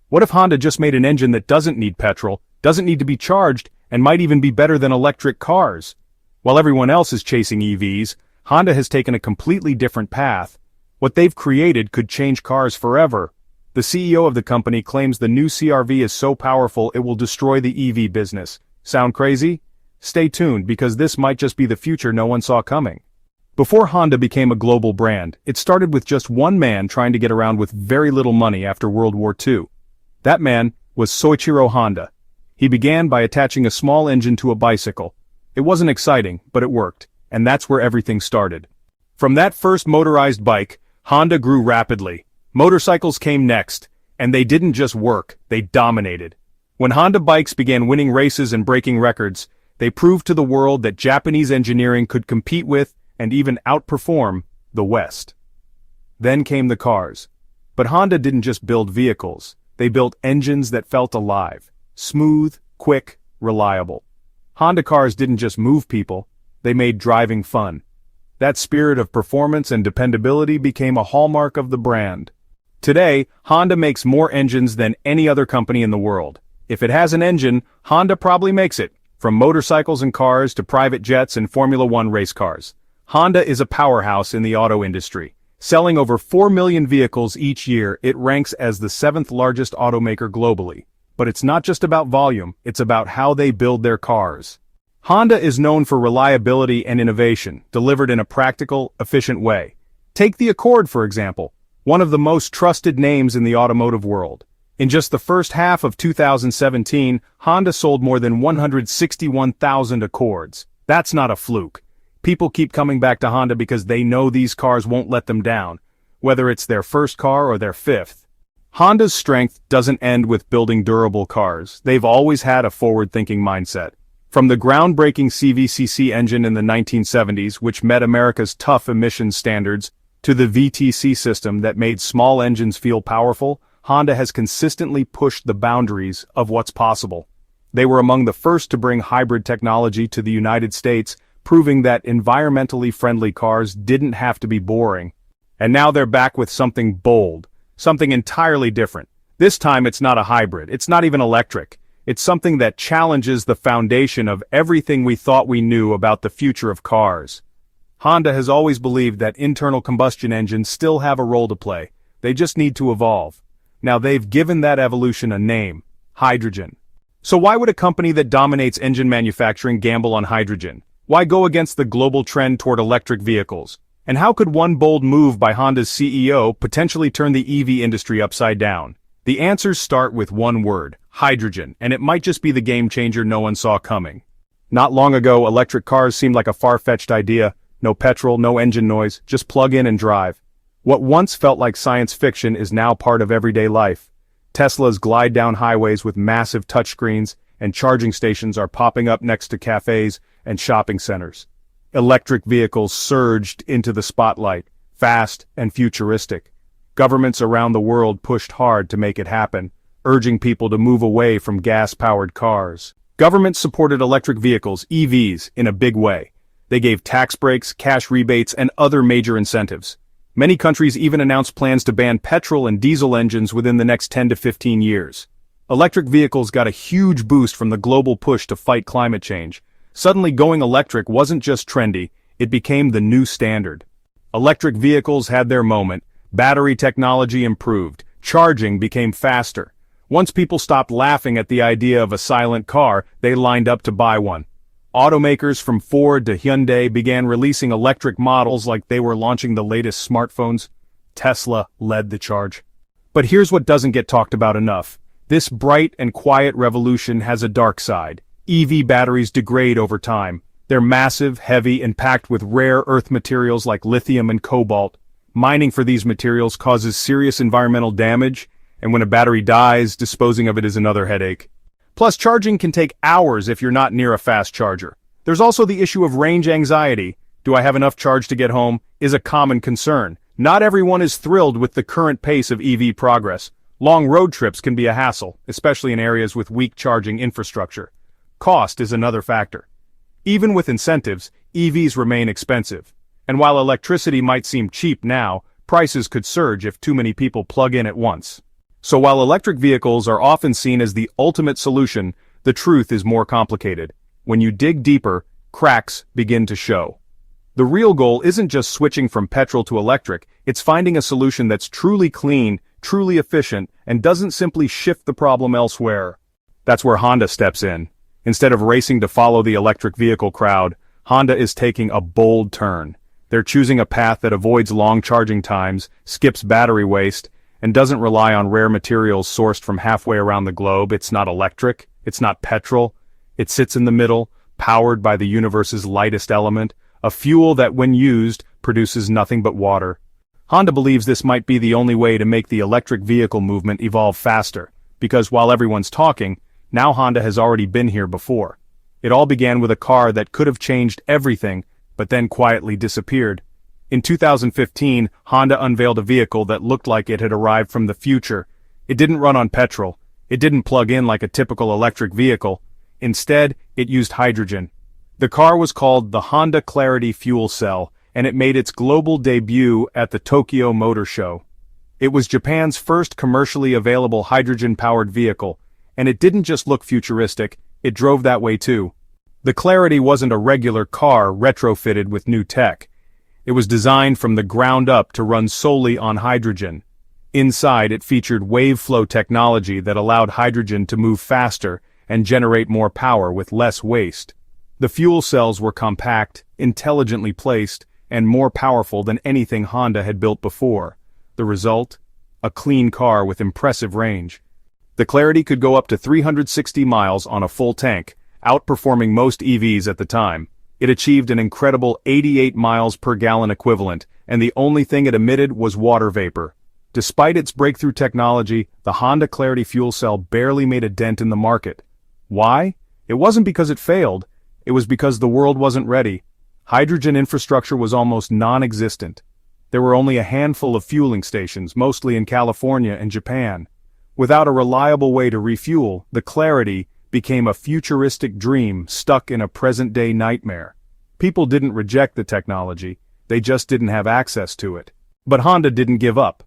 What if Honda just made an engine that doesn't need petrol, doesn't need to be charged, and might even be better than electric cars? While everyone else is chasing EVs, Honda has taken a completely different path. What they've created could change cars forever. The CEO of the company claims the new CR-V is so powerful it will destroy the EV business. Sound crazy? Stay tuned because this might just be the future no one saw coming. Before Honda became a global brand, it started with just one man trying to get around with very little money after World War II. That man was Soichiro Honda. He began by attaching a small engine to a bicycle. It wasn't exciting, but it worked, and that's where everything started. From that first motorized bike, Honda grew rapidly. Motorcycles came next, and they didn't just work, they dominated. When Honda bikes began winning races and breaking records, they proved to the world that Japanese engineering could compete with, and even outperform, the West. Then came the cars. But Honda didn't just build vehicles, they built engines that felt alive. Smooth, quick, reliable. Honda cars didn't just move people, they made driving fun. That spirit of performance and dependability became a hallmark of the brand. Today, Honda makes more engines than any other company in the world. If it has an engine, Honda probably makes it, from motorcycles and cars to private jets and Formula One race cars. Honda is a powerhouse in the auto industry. Selling over 4 million vehicles each year, it ranks as the 7th largest automaker globally. But it's not just about volume, it's about how they build their cars. Honda is known for reliability and innovation, delivered in a practical, efficient way. Take the Accord, for example, one of the most trusted names in the automotive world. In just the first half of 2017, Honda sold more than 161,000 Accords. That's not a fluke. People keep coming back to Honda because they know these cars won't let them down, whether it's their first car or their fifth. Honda's strength doesn't end with building durable cars. They've always had a forward-thinking mindset. From the groundbreaking CVCC engine in the 1970s, which met America's tough emissions standards, to the VTC system that made small engines feel powerful, Honda has consistently pushed the boundaries of what's possible. They were among the first to bring hybrid technology to the United States, proving that environmentally friendly cars didn't have to be boring. And now they're back with something bold, something entirely different. This time it's not a hybrid, it's not even electric. It's something that challenges the foundation of everything we thought we knew about the future of cars. Honda has always believed that internal combustion engines still have a role to play. They just need to evolve. Now they've given that evolution a name: hydrogen. So why would a company that dominates engine manufacturing gamble on hydrogen? Why go against the global trend toward electric vehicles? And how could one bold move by Honda's CEO potentially turn the EV industry upside down? The answers start with one word: hydrogen, and it might just be the game changer no one saw coming. Not long ago, electric cars seemed like a far-fetched idea. No petrol, no engine noise, just plug in and drive. What once felt like science fiction is now part of everyday life. Teslas glide down highways with massive touchscreens, and charging stations are popping up next to cafes and shopping centers. Electric vehicles surged into the spotlight, fast and futuristic. Governments around the world pushed hard to make it happen, urging people to move away from gas-powered cars. Governments supported electric vehicles, EVs, in a big way. They gave tax breaks, cash rebates, and other major incentives. Many countries even announced plans to ban petrol and diesel engines within the next 10 to 15 years. Electric vehicles got a huge boost from the global push to fight climate change. Suddenly going electric wasn't just trendy, it became the new standard. Electric vehicles had their moment, battery technology improved, charging became faster. Once people stopped laughing at the idea of a silent car, they lined up to buy one. Automakers from Ford to Hyundai began releasing electric models like they were launching the latest smartphones. Tesla led the charge. But here's what doesn't get talked about enough. This bright and quiet revolution has a dark side. EV batteries degrade over time. They're massive, heavy, and packed with rare earth materials like lithium and cobalt. Mining for these materials causes serious environmental damage, and when a battery dies, disposing of it is another headache. Plus, charging can take hours if you're not near a fast charger. There's also the issue of range anxiety. Do I have enough charge to get home? Is a common concern. Not everyone is thrilled with the current pace of EV progress. Long road trips can be a hassle, especially in areas with weak charging infrastructure. Cost is another factor. Even with incentives, EVs remain expensive. And while electricity might seem cheap now, prices could surge if too many people plug in at once. So while electric vehicles are often seen as the ultimate solution, the truth is more complicated. When you dig deeper, cracks begin to show. The real goal isn't just switching from petrol to electric, it's finding a solution that's truly clean, truly efficient, and doesn't simply shift the problem elsewhere. That's where Honda steps in. Instead of racing to follow the electric vehicle crowd, Honda is taking a bold turn. They're choosing a path that avoids long charging times, skips battery waste, and doesn't rely on rare materials sourced from halfway around the globe. It's not electric, it's not petrol. It sits in the middle, powered by the universe's lightest element, a fuel that when used, produces nothing but water. Honda believes this might be the only way to make the electric vehicle movement evolve faster, because while everyone's talking, now Honda has already been here before. It all began with a car that could have changed everything, but then quietly disappeared. In 2015, Honda unveiled a vehicle that looked like it had arrived from the future. It didn't run on petrol. It didn't plug in like a typical electric vehicle. Instead, it used hydrogen. The car was called the Honda Clarity Fuel Cell, and it made its global debut at the Tokyo Motor Show. It was Japan's first commercially available hydrogen-powered vehicle, and it didn't just look futuristic, it drove that way too. The Clarity wasn't a regular car retrofitted with new tech. It was designed from the ground up to run solely on hydrogen. Inside, it featured wave flow technology that allowed hydrogen to move faster and generate more power with less waste. The fuel cells were compact, intelligently placed, and more powerful than anything Honda had built before. The result? A clean car with impressive range. The Clarity could go up to 360 miles on a full tank, outperforming most EVs at the time. It achieved an incredible 88 miles per gallon equivalent, and the only thing it emitted was water vapor. Despite its breakthrough technology, the Honda Clarity fuel cell barely made a dent in the market. Why? It wasn't because it failed. It was because the world wasn't ready. Hydrogen infrastructure was almost non-existent. There were only a handful of fueling stations, mostly in California and Japan. Without a reliable way to refuel, the Clarity became a futuristic dream stuck in a present-day nightmare. People didn't reject the technology, they just didn't have access to it. But Honda didn't give up.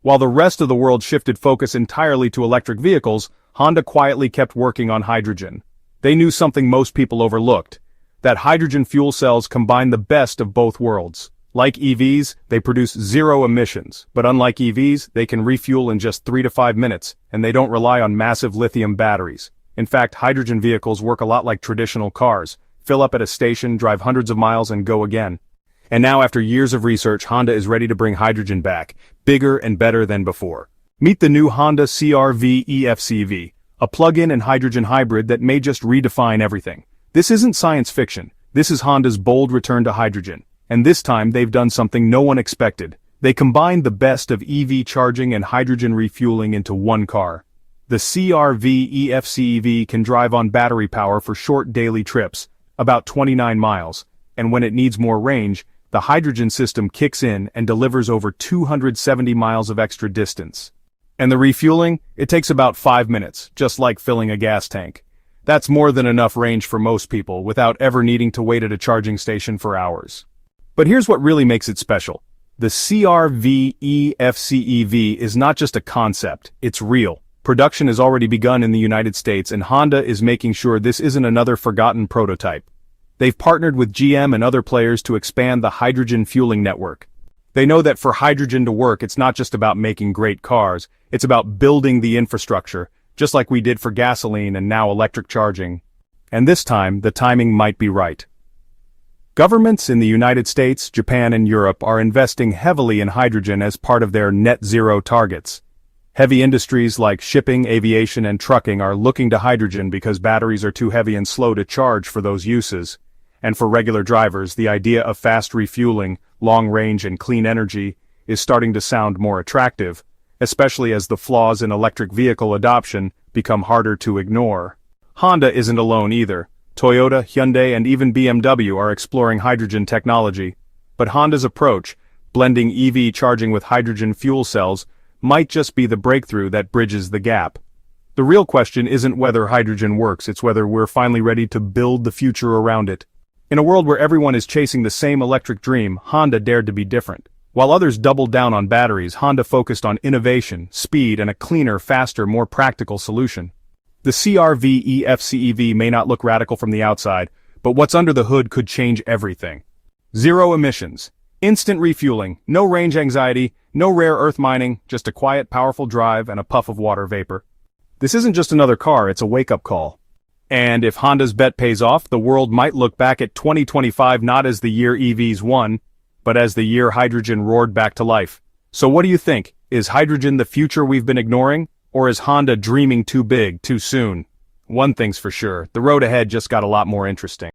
While the rest of the world shifted focus entirely to electric vehicles, Honda quietly kept working on hydrogen. They knew something most people overlooked, that hydrogen fuel cells combine the best of both worlds. Like EVs, they produce zero emissions, but unlike EVs, they can refuel in just 3 to 5 minutes, and they don't rely on massive lithium batteries. In fact, hydrogen vehicles work a lot like traditional cars. Fill up at a station, drive hundreds of miles, and go again. And now after years of research, Honda is ready to bring hydrogen back, bigger and better than before. Meet the new Honda CR-V EFCV, a plug-in and hydrogen hybrid that may just redefine everything. This isn't science fiction. This is Honda's bold return to hydrogen. And this time they've done something no one expected. They combined the best of EV charging and hydrogen refueling into one car. The CR-V EFCV can drive on battery power for short daily trips, about 29 miles, and when it needs more range, the hydrogen system kicks in and delivers over 270 miles of extra distance. And the refueling? It takes about 5 minutes, just like filling a gas tank. That's more than enough range for most people without ever needing to wait at a charging station for hours. But here's what really makes it special. The CR-V EFCEV is not just a concept, it's real. Production has already begun in the United States, and Honda is making sure this isn't another forgotten prototype. They've partnered with GM and other players to expand the hydrogen fueling network. They know that for hydrogen to work, it's not just about making great cars, it's about building the infrastructure, just like we did for gasoline and now electric charging. And this time, the timing might be right. Governments in the United States, Japan, and Europe are investing heavily in hydrogen as part of their net zero targets. Heavy industries like shipping, aviation, and trucking are looking to hydrogen because batteries are too heavy and slow to charge for those uses. And for regular drivers, the idea of fast refueling, long range, and clean energy is starting to sound more attractive, especially as the flaws in electric vehicle adoption become harder to ignore. Honda isn't alone either. Toyota, Hyundai, and even BMW are exploring hydrogen technology. But Honda's approach, blending EV charging with hydrogen fuel cells, might just be the breakthrough that bridges the gap. The real question isn't whether hydrogen works, it's whether we're finally ready to build the future around it. In a world where everyone is chasing the same electric dream, Honda dared to be different. While others doubled down on batteries, Honda focused on innovation, speed, and a cleaner, faster, more practical solution. The CR-V EFCEV may not look radical from the outside, but what's under the hood could change everything. Zero emissions. Instant refueling, no range anxiety, no rare earth mining, just a quiet, powerful drive and a puff of water vapor. This isn't just another car, it's a wake-up call. And if Honda's bet pays off, the world might look back at 2025 not as the year EVs won, but as the year hydrogen roared back to life. So what do you think? Is hydrogen the future we've been ignoring? Or is Honda dreaming too big, too soon? One thing's for sure, the road ahead just got a lot more interesting.